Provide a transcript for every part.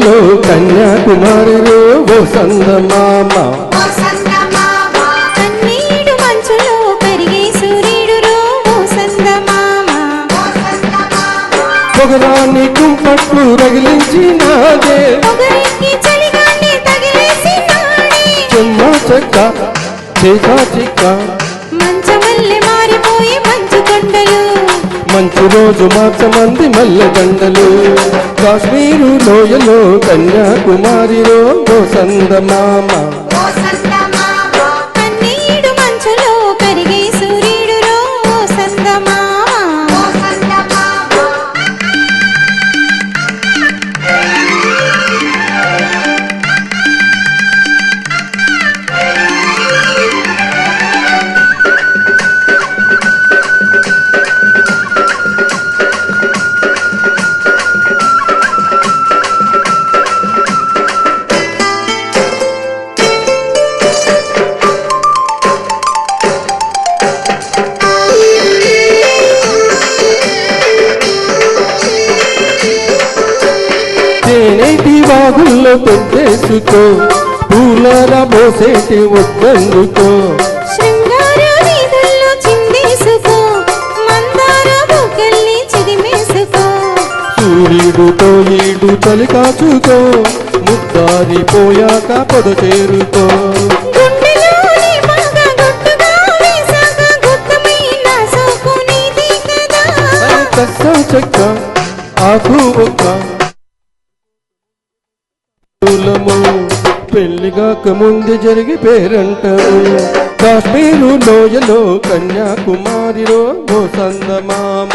లోయలో కన్యాకుమారిలో ఓ సందమామ పొగరాన్ని కుంపట్లు రగిలించినాదే చెమ్మ చెక్క చేసా చిక్క మంచమల్లె మారిపోయి మంచు కొండలు మంచి రోజు మార్చమంది మల్లె దండలు కాశ్మీరు లోయలో కన్యాకుమారిలో ఓ సందమామ వాగుల్లో పెట్టేసుకో పూలర మోసేటి ఒడ్డందుకో శృంగార వీధుల్లో చిందేసుకో మందార బొగ్గల్ని చిదిమేసుకో సూర్యుడుతో ఈడు చలి కాచుకో ముద్దారిపోయాక పొద చేరుకో కస్సా చెక్క ఆకు ఒక్క పెళ్లిగాక ముందు జరిగి పేరంటారు కాశ్మీరు లోయలో కన్యాకుమారిలో ఓ సందమామ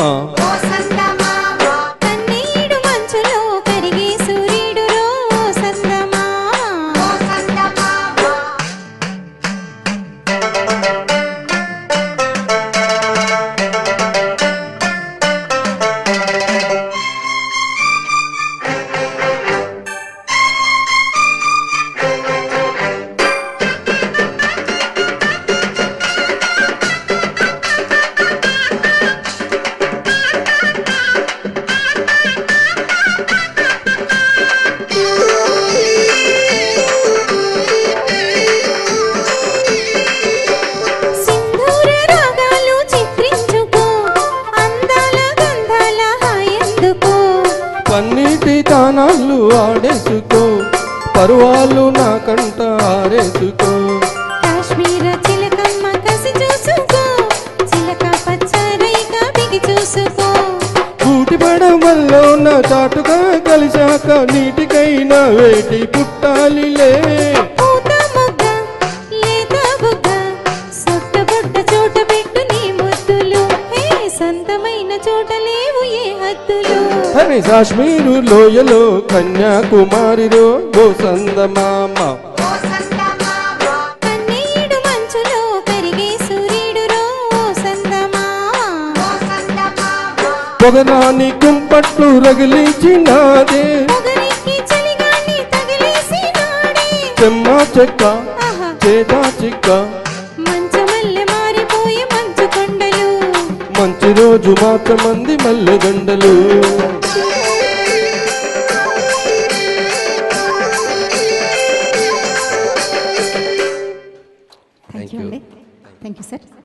పన్నీటి తానాళ్ళు ఆడేసుకో పరువాళ్ళు నాకంట ఆరేసుకో కాశ్మీర చిలకమ్మ కసి చూసుకో చిలక పచ్చరైగా బిగి చూసుకో కూటి పడవల్లో నా చాటుగా కలిశాక నీటికైనా వేటి పుట్టాలిలే కాశ్మీరు లోయలో కన్యాకుమారిలో ఓ సందమామ పొగరాని కుంపట్లు రగిలించినాదే చెమ్మ చెక్క చేదా చిక్క మంచమల్లె మారిపోయి మంచు కొండలు మంచి రోజు మాత్రమంది మల్లె దండలు